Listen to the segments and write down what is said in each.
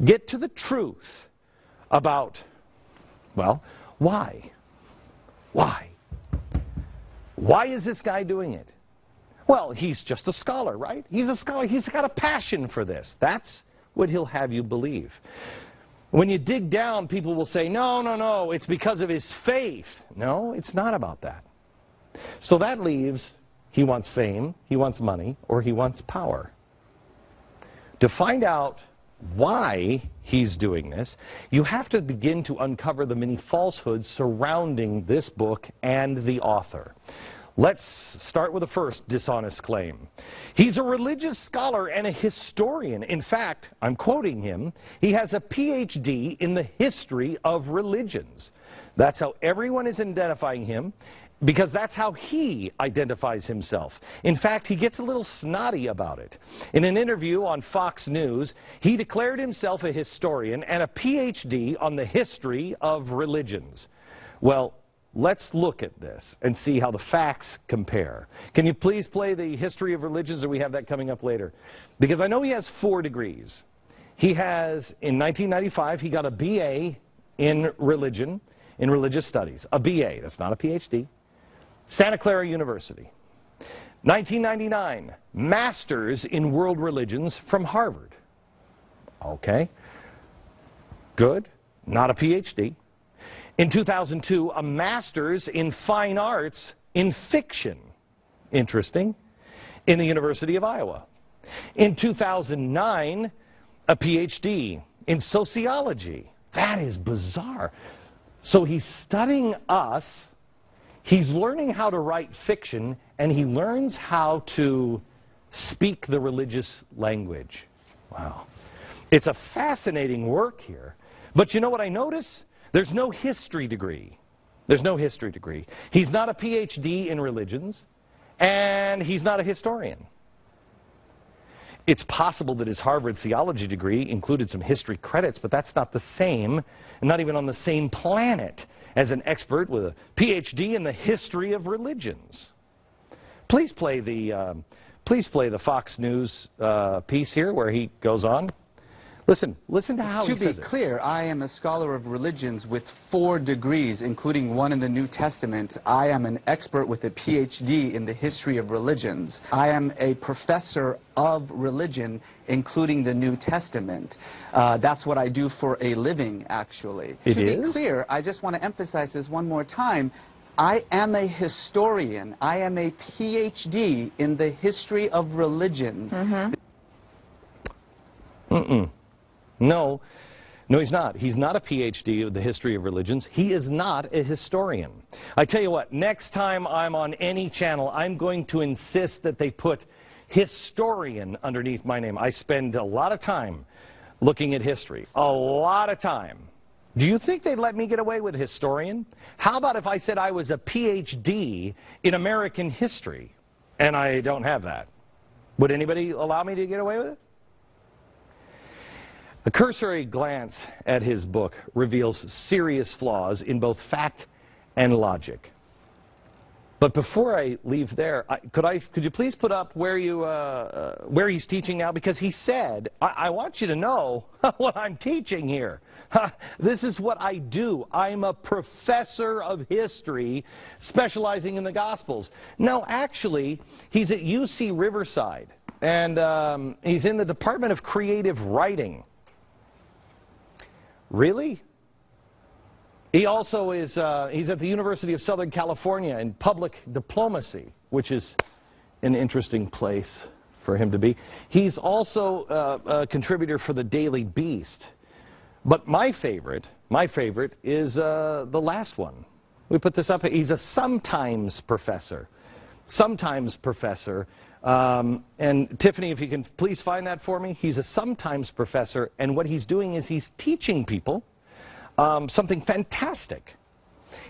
Get to the truth about, well, why? Why? Why is this guy doing it? Well, he's just a scholar, right? He's a scholar. He's got a passion for this. That's what he'll have you believe. When you dig down, people will say, no, no, no, it's because of his faith. No, it's not about that. So that leaves, he wants fame, he wants money, or he wants power. To find out why he's doing this, you have to begin to uncover the many falsehoods surrounding this book and the author. Let's start with the first dishonest claim. He's a religious scholar and a historian. In fact, I'm quoting him, he has a PhD in the history of religions. That's how everyone is identifying him, because that's how he identifies himself. In fact, he gets a little snotty about it. In an interview on Fox News, he declared himself a historian and a PhD on the history of religions. Well, let's look at this and see how the facts compare. Can you please play the history of religions, or we have that coming up later? Because I know he has 4 degrees. He has, in 1995, he got a BA in religion, in religious studies. A BA, that's not a PhD. Santa Clara University. 1999, Masters in World Religions from Harvard. Okay. Good. Not a PhD. In 2002, a Master's in Fine Arts in Fiction. Interesting. In the University of Iowa. In 2009, a PhD in Sociology. That is bizarre. So he's studying us. He's learning how to write fiction, and he learns how to speak the religious language. Wow. It's a fascinating work here. But you know what I notice? There's no history degree. There's no history degree. He's not a PhD in religions, and he's not a historian. It's possible that his Harvard theology degree included some history credits, but that's not the same, and not even on the same planet as an expert with a PhD in the history of religions. Please play the Fox News piece here where he goes on. Listen to how he says it. To be clear, I am a scholar of religions with 4 degrees, including 1 in the New Testament. I am an expert with a PhD in the history of religions. I am a professor of religion, including the New Testament. That's what I do for a living, actually. To be clear, I just want to emphasize this one more time. I am a historian. I am a PhD in the history of religions. No, he's not. He's not a PhD of the history of religions. He is not a historian. I tell you what, next time I'm on any channel, I'm going to insist that they put historian underneath my name. I spend a lot of time looking at history. A lot of time. Do you think they'd let me get away with historian? How about if I said I was a PhD in American history, and I don't have that? Would anybody allow me to get away with it? A cursory glance at his book reveals serious flaws in both fact and logic. But before I leave there, could you please put up where he's teaching now? Because he said, I want you to know what I'm teaching here. This is what I do. I'm a professor of history specializing in the Gospels. No, actually, he's at UC Riverside, and he's in the Department of Creative Writing. Really? He also is, he's at the University of Southern California in public diplomacy, which is an interesting place for him to be. He's also a contributor for the Daily Beast. But my favorite is the last one. We put this up. He's a sometimes professor. Sometimes professor. And Tiffany, if you can please find that for me. He's a sometimes professor, and what he's doing is he's teaching people something fantastic.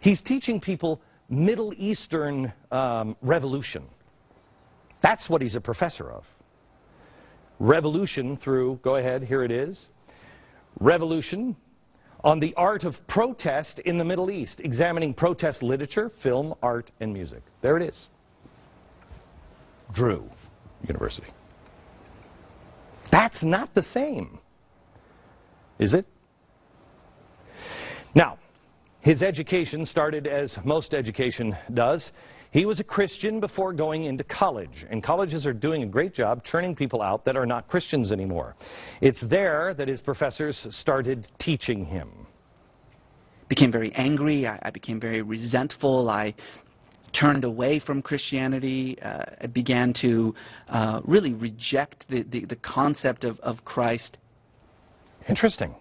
He's teaching people Middle Eastern revolution. That's what he's a professor of. Revolution through, go ahead, here it is. Revolution on the art of protest in the Middle East, examining protest literature, film, art, and music. There it is. Drew University. That's not the same. Is it? Now, his education started as most education does. He was a Christian before going into college, and colleges are doing a great job churning people out that are not Christians anymore. It's there that his professors started teaching him. Became very angry. I became very resentful. I turned away from Christianity. I began to really reject the concept of Christ. Interesting.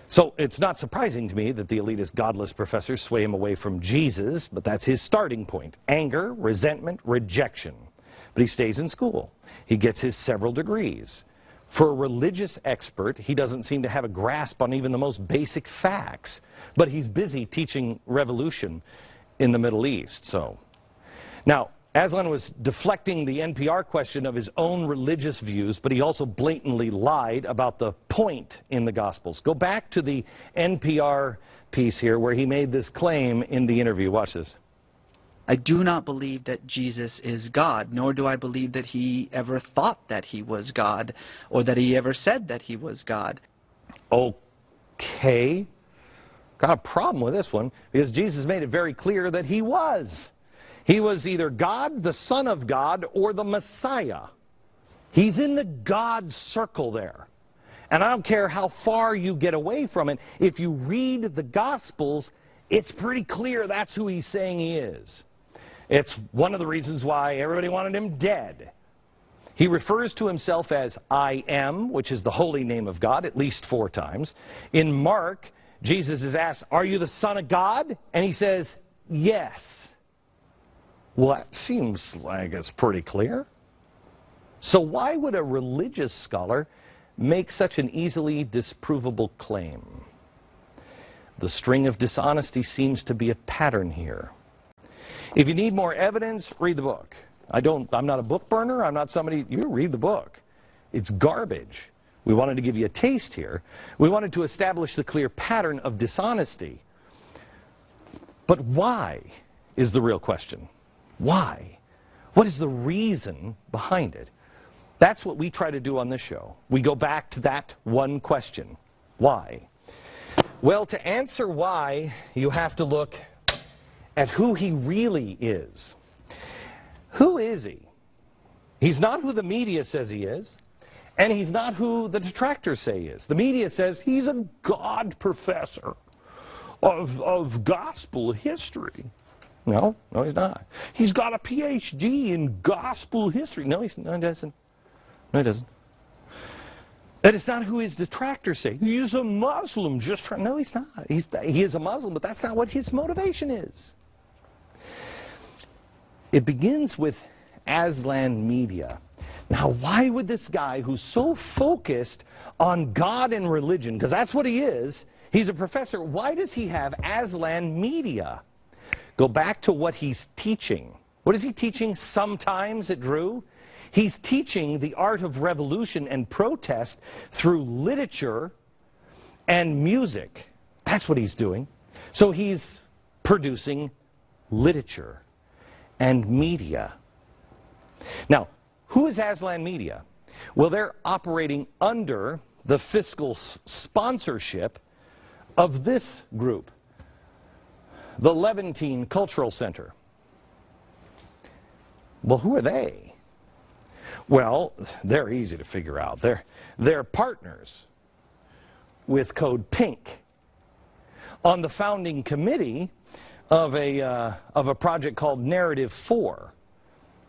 So it's not surprising to me that the elitist, godless professors sway him away from Jesus, but that's his starting point. Anger, resentment, rejection. But he stays in school. He gets his several degrees. For a religious expert, he doesn't seem to have a grasp on even the most basic facts, but he's busy teaching revolution in the Middle East. So, now, Aslan was deflecting the NPR question of his own religious views, but he also blatantly lied about the point in the Gospels. Go back to the NPR piece here where he made this claim in the interview. Watch this. I do not believe that Jesus is God, nor do I believe that he ever thought that he was God, or that he ever said that he was God. Okay. Got a problem with this one, because Jesus made it very clear that he was. He was either God, the Son of God, or the Messiah. He's in the God circle there. And I don't care how far you get away from it, if you read the Gospels, it's pretty clear that's who he's saying he is. It's one of the reasons why everybody wanted him dead. He refers to himself as I am, which is the holy name of God, at least 4 times. In Mark, Jesus is asked, are you the Son of God? And he says, yes. Well, that seems like it's pretty clear. So why would a religious scholar make such an easily disprovable claim? The string of dishonesty seems to be a pattern here. If you need more evidence, read the book. I'm not a book burner. I'm not somebody, you read the book. It's garbage. We wanted to give you a taste here. We wanted to establish the clear pattern of dishonesty. But why is the real question? Why? What is the reason behind it? That's what we try to do on this show. We go back to that one question. Why? Well, to answer why, you have to look at who he really is. Who is he? He's not who the media says he is, and he's not who the detractors say he is. The media says he's a God professor of gospel history. No, he's not. He's got a PhD in gospel history. No, he doesn't. No, he doesn't. And it's not who his detractors say. He's a Muslim. No, he's not. He is a Muslim, but that's not what his motivation is. It begins with Aslan Media. Now, why would this guy who's so focused on God and religion, because that's what he is, he's a professor, why does he have Aslan Media? Go back to what he's teaching. What is he teaching sometimes at Drew? He's teaching the art of revolution and protest through literature and music. That's what he's doing. So he's producing literature and media. Now, who is Aslan Media? Well, they're operating under the fiscal sponsorship of this group, the Levantine Cultural Center. Well, who are they? Well, they're easy to figure out. They're partners with Code Pink on the founding committee of a project called Narrative 4.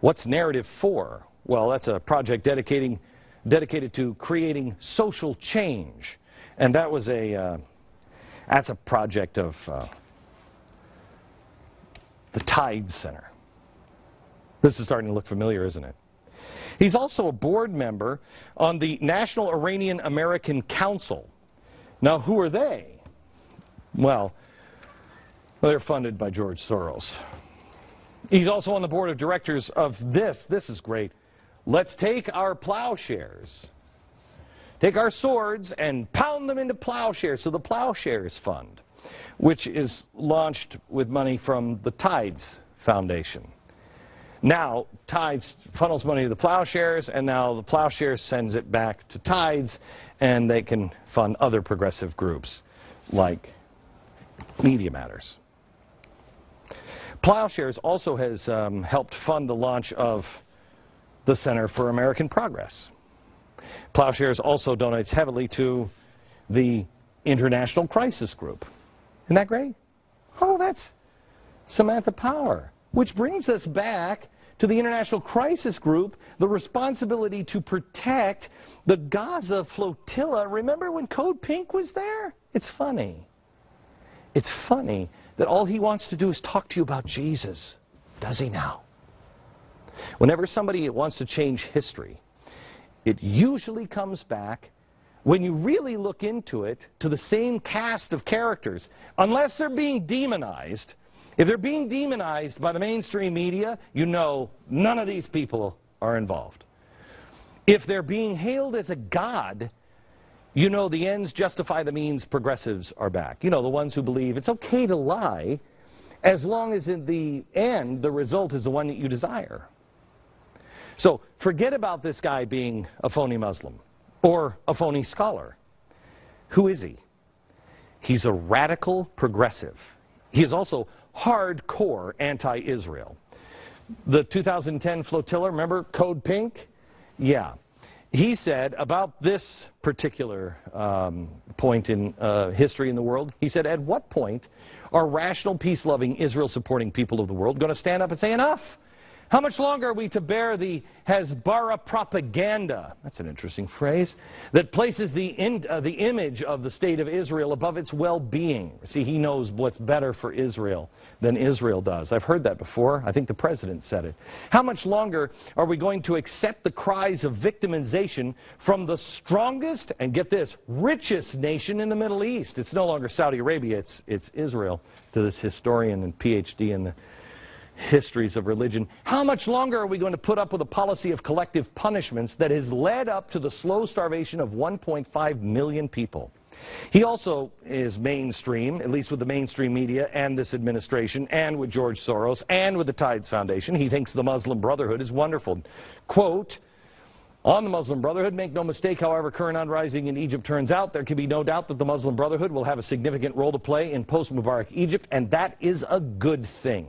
What's Narrative 4? Well, that's a project dedicated to creating social change, and that was that's a project of the Tide Center. This is starting to look familiar, isn't it? He's also a board member on the National Iranian American Council. Now, who are they? Well, they're funded by George Soros. He's also on the board of directors of this is great, Let's Take Our Plowshares. Take our swords and pound them into plowshares. So the Plowshares Fund, which is launched with money from the Tides Foundation. Now, Tides funnels money to the plowshares, and now the plowshares sends it back to Tides, and they can fund other progressive groups like Media Matters. Plowshares also has helped fund the launch of the Center for American Progress. Plowshares also donates heavily to the International Crisis Group. Isn't that great? Oh, that's Samantha Power. Which brings us back to the International Crisis Group, the responsibility to protect the Gaza flotilla. Remember when Code Pink was there? It's funny. It's funny that all he wants to do is talk to you about Jesus. Does he now? Whenever somebody wants to change history, it usually comes back, when you really look into it, to the same cast of characters. Unless they're being demonized. If they're being demonized by the mainstream media, you know none of these people are involved. If they're being hailed as a god, you know the ends justify the means, progressives are back. You know, the ones who believe it's okay to lie as long as in the end the result is the one that you desire. So forget about this guy being a phony Muslim or a phony scholar. Who is he? He's a radical progressive. He is also hardcore anti-Israel. The 2010 flotilla, remember Code Pink? Yeah. He said about this particular point in history in the world, he said, at what point are rational, peace-loving, Israel-supporting people of the world going to stand up and say, enough? How much longer are we to bear the Hezbollah propaganda, that's an interesting phrase, that places the image of the state of Israel above its well-being? See, he knows what's better for Israel than Israel does. I've heard that before. I think the president said it. How much longer are we going to accept the cries of victimization from the strongest, and get this, richest nation in the Middle East? It's no longer Saudi Arabia, it's Israel, to this historian and PhD in the histories of religion. How much longer are we going to put up with a policy of collective punishments that has led up to the slow starvation of 1.5 million people? He also is mainstream, at least with the mainstream media and this administration and with George Soros and with the Tides Foundation. He thinks the Muslim Brotherhood is wonderful. Quote, on the Muslim Brotherhood, make no mistake, however current uprising in Egypt turns out, there can be no doubt that the Muslim Brotherhood will have a significant role to play in post-Mubarak Egypt, and that is a good thing.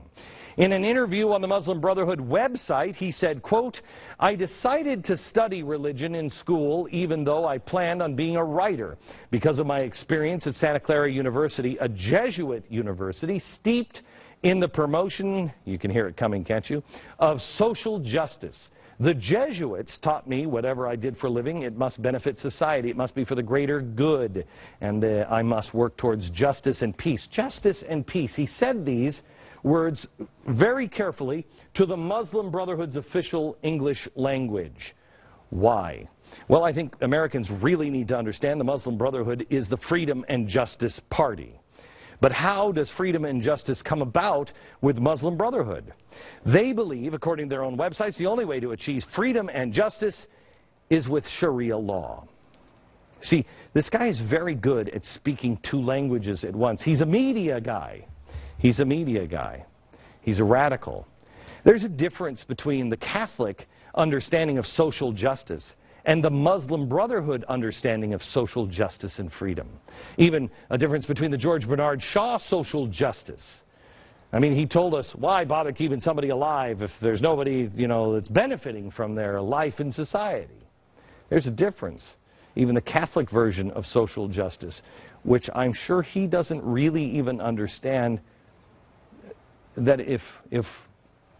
In an interview on the Muslim Brotherhood website, he said, quote, I decided to study religion in school even though I planned on being a writer because of my experience at Santa Clara University, a Jesuit university steeped in the promotion, you can hear it coming, can't you, of social justice. The Jesuits taught me whatever I did for a living, it must benefit society. It must be for the greater good. And I must work towards justice and peace. Justice and peace. He said these words very carefully to the Muslim Brotherhood's official English language. Why? Well, I think Americans really need to understand the Muslim Brotherhood is the Freedom and Justice Party. But how does freedom and justice come about with Muslim Brotherhood? They believe, according to their own websites, the only way to achieve freedom and justice is with Sharia law. See, this guy is very good at speaking two languages at once. He's a media guy. He's a media guy. He's a radical. There's a difference between the Catholic understanding of social justice and the Muslim Brotherhood understanding of social justice and freedom. Even a difference between the George Bernard Shaw social justice. I mean, he told us, why bother keeping somebody alive if there's nobody, you know, that's benefiting from their life in society? There's a difference. Even the Catholic version of social justice, which I'm sure he doesn't really even understand, that if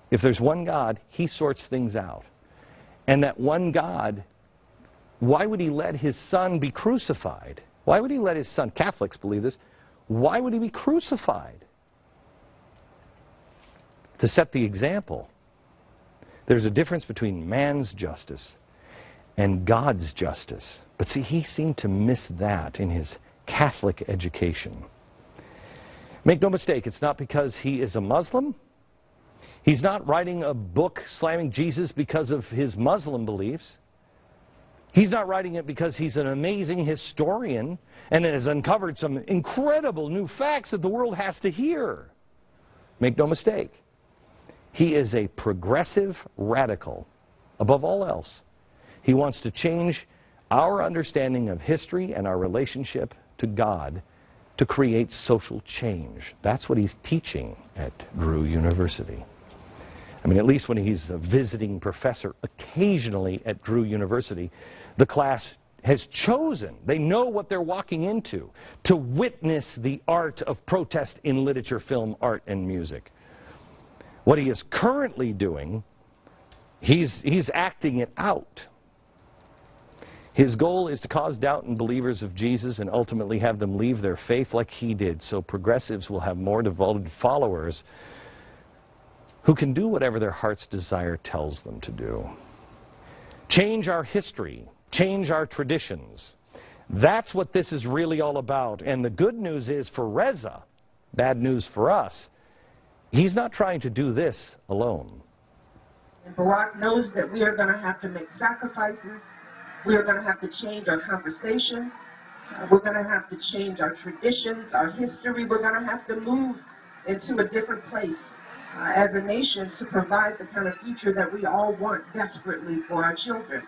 there's one God, he sorts things out. And that one God, why would he let his son be crucified? Why would he let his son, Catholics believe this, why would he be crucified? To set the example. There's a difference between man's justice and God's justice. But see, he seemed to miss that in his Catholic education. Make no mistake, it's not because he is a Muslim. He's not writing a book slamming Jesus because of his Muslim beliefs. He's not writing it because he's an amazing historian and has uncovered some incredible new facts that the world has to hear. Make no mistake. He is a progressive radical. Above all else, he wants to change our understanding of history and our relationship to God to create social change. That's what he's teaching at Drew University. I mean, at least when he's a visiting professor occasionally at Drew University, the class has chosen, they know what they're walking into, to witness the art of protest in literature, film, art, and music. What he is currently doing, he's acting it out. His goal is to cause doubt in believers of Jesus and ultimately have them leave their faith like he did, so progressives will have more devoted followers who can do whatever their heart's desire tells them to do. Change our history, change our traditions. That's what this is really all about. And the good news is for Reza, bad news for us, he's not trying to do this alone. And Barack knows that we are going to have to make sacrifices. We are going to have to change our conversation. We're going to have to change our traditions, our history. We're going to have to move into a different place as a nation to provide the kind of future that we all want desperately for our children.